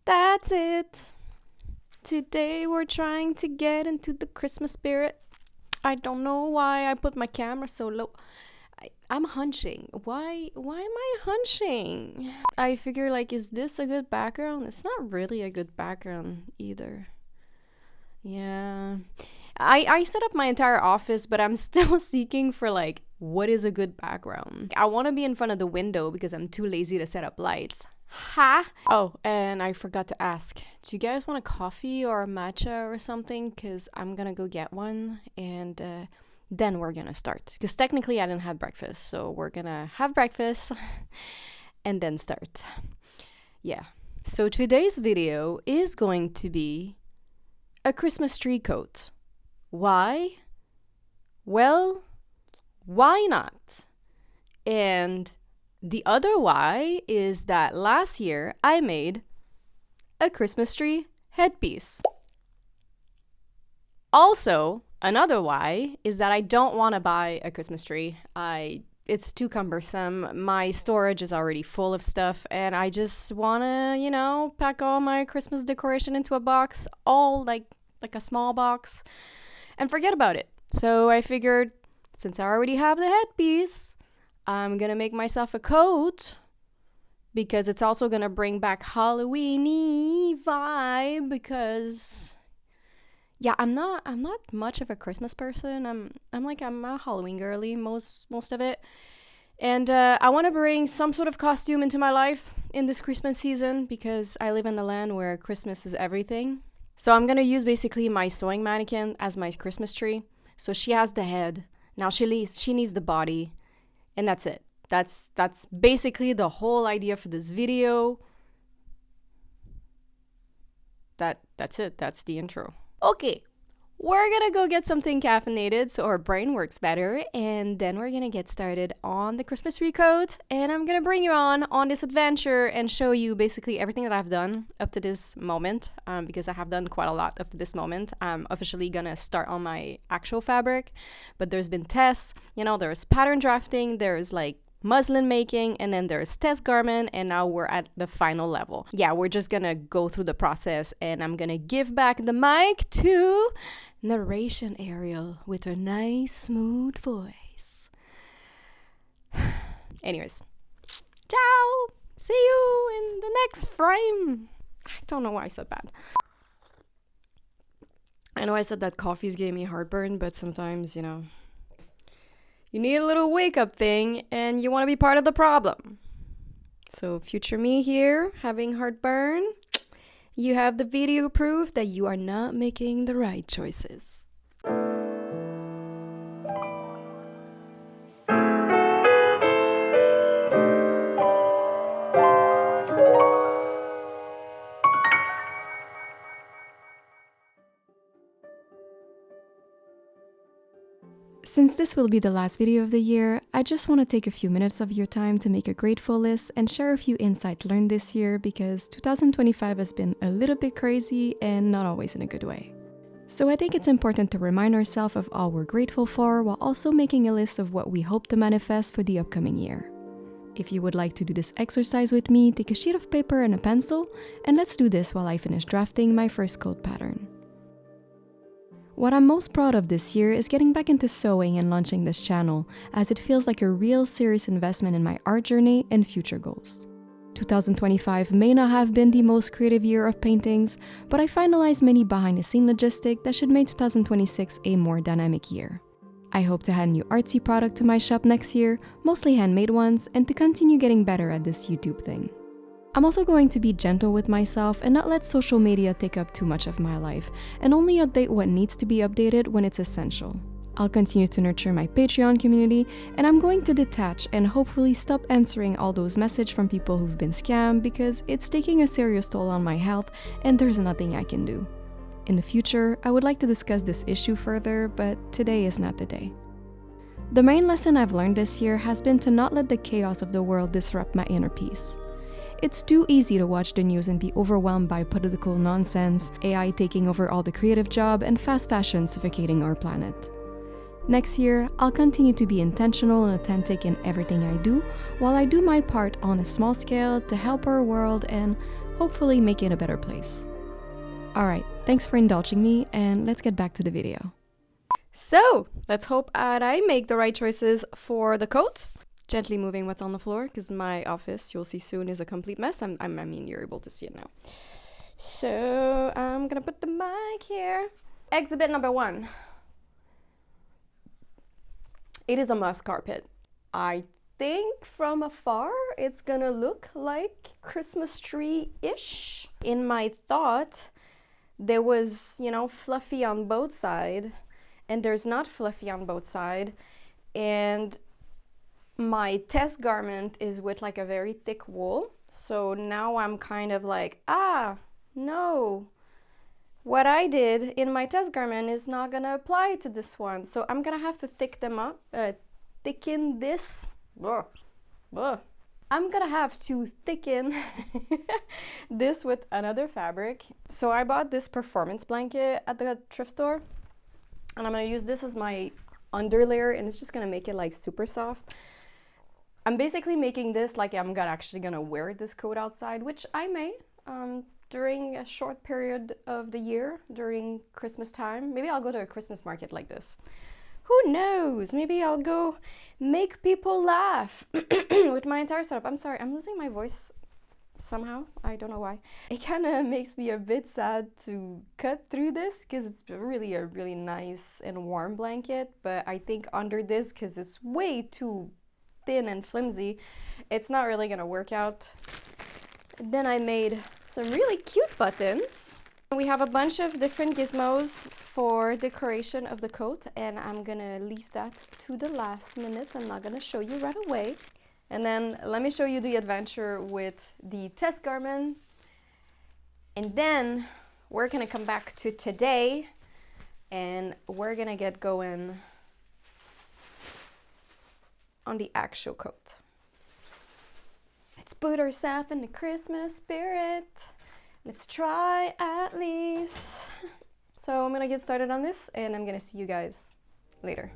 That's it. Today we're trying to get into the Christmas spirit. I don't know why I put my camera so low. I'm hunching. Why am I hunching? I figure is this a good background? It's not really a good background either. Yeah. I set up my entire office, but I'm still seeking for what is a good background. I want to be in front of the window because I'm too lazy to set up lights. Ha! Oh, and I forgot to ask. Do you guys want a coffee or a matcha or something? Because I'm gonna go get one and then we're gonna start. Because technically I didn't have breakfast, so we're gonna have breakfast and then start. Yeah. So today's video is going to be a Christmas tree coat. Why? Well, why not? And the other why is that last year I made a Christmas tree headpiece. Also, another why is that I don't want to buy a Christmas tree. It's too cumbersome. My storage is already full of stuff and I just want to, pack all my Christmas decoration into a box, all like a small box, and forget about it. So I figured since I already have the headpiece, I'm gonna make myself a coat because it's also gonna bring back Halloween-y vibe because I'm not much of a Christmas person. I'm a Halloween girly most of it. And I want to bring some sort of costume into my life in this Christmas season because I live in a land where Christmas is everything. So I'm gonna use basically my sewing mannequin as my Christmas tree. So she has the head. Now she needs the body. And that's it. That's basically the whole idea for this video. That's it. That's the intro. Okay. We're gonna go get something caffeinated so our brain works better, and then we're gonna get started on the Christmas tree coat, and I'm gonna bring you on this adventure and show you basically everything that I've done up to this moment, because I have done quite a lot up to this moment. I'm officially gonna start on my actual fabric, but there's been tests, there's pattern drafting, there's muslin making, and then there's test garment, and now we're at the final level. Yeah, we're just gonna go through the process, and I'm gonna give back the mic to narration Ariel with her nice smooth voice. Anyways, ciao, see you in the next frame. I don't know why I said that. I know I said that coffees gave me heartburn, but sometimes you need a little wake-up thing, and you want to be part of the problem. So future me here, having heartburn, you have the video proof that you are not making the right choices. Since this will be the last video of the year, I just want to take a few minutes of your time to make a grateful list and share a few insights learned this year because 2025 has been a little bit crazy and not always in a good way. So I think it's important to remind ourselves of all we're grateful for while also making a list of what we hope to manifest for the upcoming year. If you would like to do this exercise with me, take a sheet of paper and a pencil, and let's do this while I finish drafting my first coat pattern. What I'm most proud of this year is getting back into sewing and launching this channel, as it feels like a real serious investment in my art journey and future goals. 2025 may not have been the most creative year of paintings, but I finalized many behind-the-scene logistics that should make 2026 a more dynamic year. I hope to add new artsy product to my shop next year, mostly handmade ones, and to continue getting better at this YouTube thing. I'm also going to be gentle with myself and not let social media take up too much of my life, and only update what needs to be updated when it's essential. I'll continue to nurture my Patreon community, and I'm going to detach and hopefully stop answering all those messages from people who've been scammed because it's taking a serious toll on my health and there's nothing I can do. In the future, I would like to discuss this issue further, but today is not the day. The main lesson I've learned this year has been to not let the chaos of the world disrupt my inner peace. It's too easy to watch the news and be overwhelmed by political nonsense, AI taking over all the creative job, and fast fashion suffocating our planet. Next year, I'll continue to be intentional and authentic in everything I do, while I do my part on a small scale to help our world and hopefully make it a better place. Alright, thanks for indulging me, and let's get back to the video. So, let's hope that I make the right choices for the coat. Gently moving what's on the floor, because my office, you'll see soon, is a complete mess. I mean, you're able to see it now. So, I'm gonna put the mic here. Exhibit number 1. It is a moss carpet. I think from afar, it's gonna look like Christmas tree-ish. In my thought, there was, fluffy on both sides, and there's not fluffy on both sides. And my test garment is with like a very thick wool. So now I'm kind of like, no. What I did in my test garment is not gonna apply to this one. So I'm gonna have to thicken this. I'm gonna have to thicken this with another fabric. So I bought this performance blanket at the thrift store, and I'm gonna use this as my underlayer, and it's just gonna make it like super soft. I'm basically making this like I'm actually gonna wear this coat outside, which I may during a short period of the year, during Christmas time. Maybe I'll go to a Christmas market like this. Who knows? Maybe I'll go make people laugh with my entire setup. I'm sorry, I'm losing my voice somehow. I don't know why. It kind of makes me a bit sad to cut through this because it's really a really nice and warm blanket. But I think under this, because it's way too thin and flimsy, it's not really gonna work out. Then I made some really cute buttons. We have a bunch of different gizmos for decoration of the coat, and I'm gonna leave that to the last minute. I'm not gonna show you right away. And then let me show you the adventure with the test garment. And then we're gonna come back to today, and we're gonna get going on the actual coat. Let's put ourselves in the Christmas spirit. Let's try at least. So I'm gonna get started on this, and I'm gonna see you guys later.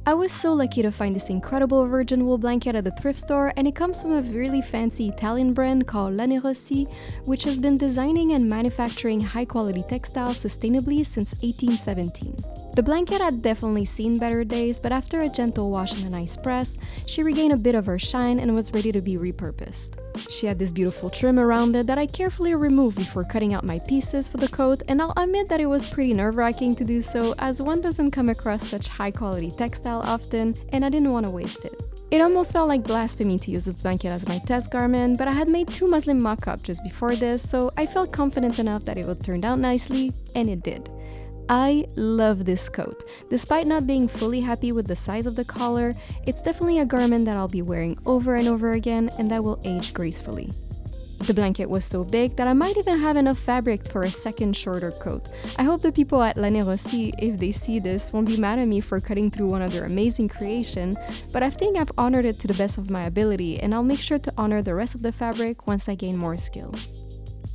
I was so lucky to find this incredible virgin wool blanket at the thrift store, and it comes from a really fancy Italian brand called Lanerossi, which has been designing and manufacturing high-quality textiles sustainably since 1817. The blanket had definitely seen better days, but after a gentle wash and a nice press, she regained a bit of her shine and was ready to be repurposed. She had this beautiful trim around it that I carefully removed before cutting out my pieces for the coat, and I'll admit that it was pretty nerve-wracking to do so, as one doesn't come across such high-quality textile often, and I didn't want to waste it. It almost felt like blasphemy to use this blanket as my test garment, but I had made 2 muslin mock-ups just before this, so I felt confident enough that it would turn out nicely, and it did. I love this coat. Despite not being fully happy with the size of the collar, it's definitely a garment that I'll be wearing over and over again and that will age gracefully. The blanket was so big that I might even have enough fabric for a second shorter coat. I hope the people at Lanerossi, if they see this, won't be mad at me for cutting through one of their amazing creation, but I think I've honored it to the best of my ability, and I'll make sure to honor the rest of the fabric once I gain more skill.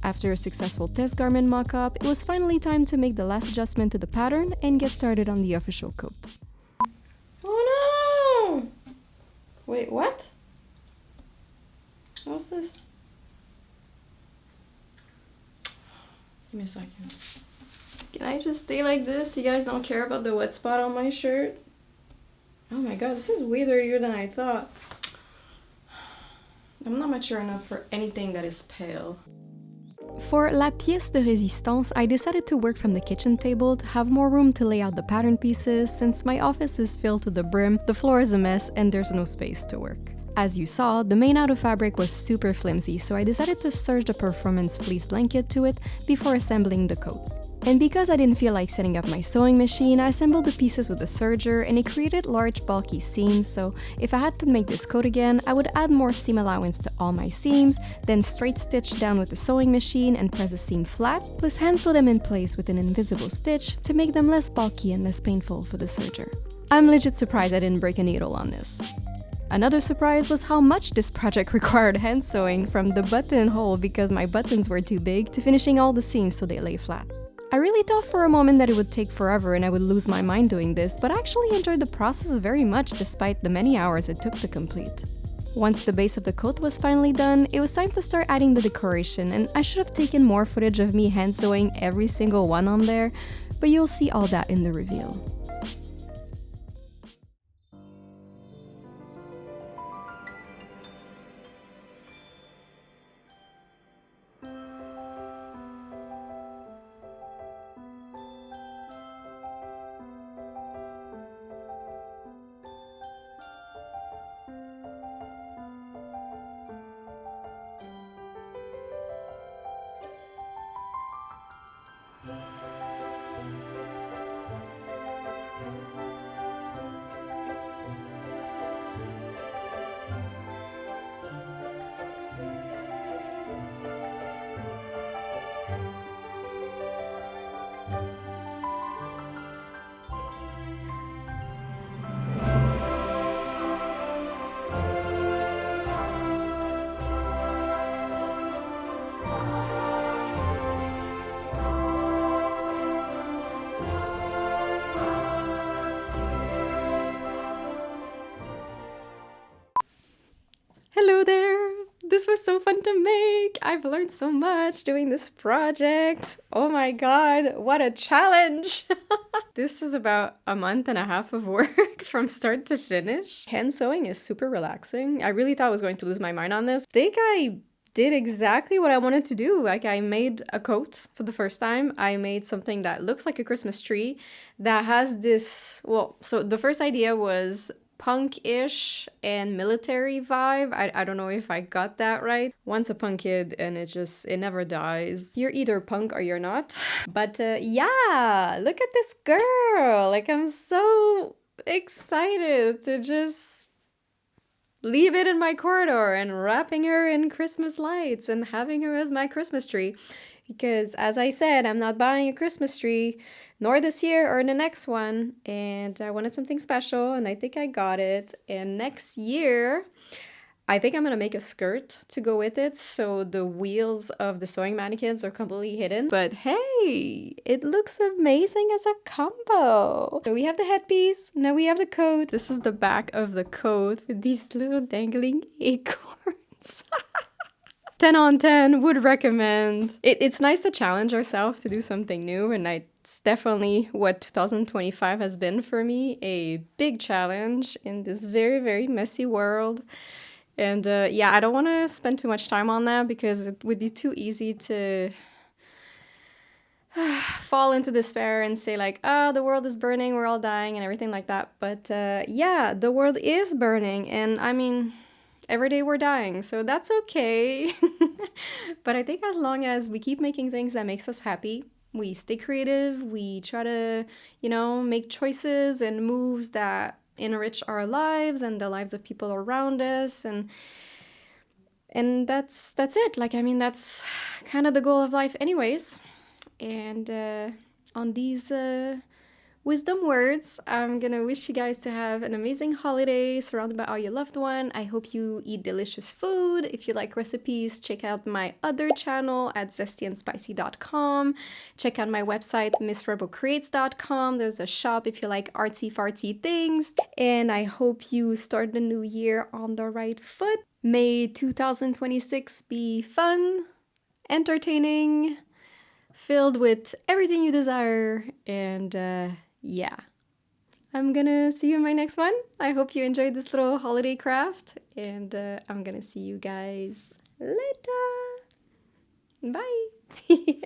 After a successful test garment mock-up, it was finally time to make the last adjustment to the pattern and get started on the official coat. Oh no! Wait, what? What's this? Give me a second. Can I just stay like this? You guys don't care about the wet spot on my shirt? Oh my god, this is way dirtier than I thought. I'm not mature enough for anything that is pale. For la pièce de résistance, I decided to work from the kitchen table to have more room to lay out the pattern pieces since my office is filled to the brim, the floor is a mess, and there's no space to work. As you saw, the main outer fabric was super flimsy, so I decided to serge the performance fleece blanket to it before assembling the coat. And because I didn't feel like setting up my sewing machine, I assembled the pieces with a serger, and it created large bulky seams, so if I had to make this coat again, I would add more seam allowance to all my seams, then straight stitch down with the sewing machine and press the seam flat, plus hand sew them in place with an invisible stitch to make them less bulky and less painful for the serger. I'm legit surprised I didn't break a needle on this. Another surprise was how much this project required hand sewing, from the buttonhole because my buttons were too big to finishing all the seams so they lay flat. I really thought for a moment that it would take forever and I would lose my mind doing this, but I actually enjoyed the process very much despite the many hours it took to complete. Once the base of the coat was finally done, it was time to start adding the decoration, and I should have taken more footage of me hand sewing every single one on there, but you'll see all that in the reveal. Hello there! This was so fun to make! I've learned so much doing this project. Oh my god, what a challenge! This is about a month and a half of work from start to finish. Hand sewing is super relaxing. I really thought I was going to lose my mind on this. I think I did exactly what I wanted to do. Like, I made a coat for the first time. I made something that looks like a Christmas tree that has this, well, so the first idea was punk-ish and military vibe. I don't know if I got that right. Once a punk kid and it never dies. You're either punk or you're not. But yeah, look at this girl. Like, I'm so excited to just leave it in my corridor and wrapping her in Christmas lights and having her as my Christmas tree. Because as I said, I'm not buying a Christmas tree, nor this year or the next one. And I wanted something special and I think I got it. And next year, I think I'm gonna make a skirt to go with it, so the wheels of the sewing mannequins are completely hidden. But hey, it looks amazing as a combo. So we have the headpiece, now we have the coat. This is the back of the coat with these little dangling acorns. 10 on 10, would recommend. It's nice to challenge ourselves to do something new, and it's definitely what 2025 has been for me, a big challenge in this very, very messy world. And yeah, I don't want to spend too much time on that because it would be too easy to fall into despair and say like, oh, the world is burning, we're all dying and everything like that. But yeah, the world is burning, and I mean, every day we're dying, so that's okay. But I think as long as we keep making things that makes us happy, we stay creative, we try to, make choices and moves that enrich our lives and the lives of people around us, and that's it. Like, I mean, that's kind of the goal of life anyways. And on these wisdom words, I'm gonna wish you guys to have an amazing holiday surrounded by all your loved one. I hope you eat delicious food. If you like recipes, check out my other channel at zestyandspicy.com. Check out my website, missrebelcreates.com. There's a shop if you like artsy fartsy things. And I hope you start the new year on the right foot. May 2026 be fun, entertaining, filled with everything you desire, and yeah. I'm gonna see you in my next one. I hope you enjoyed this little holiday craft, and I'm gonna see you guys later. Bye.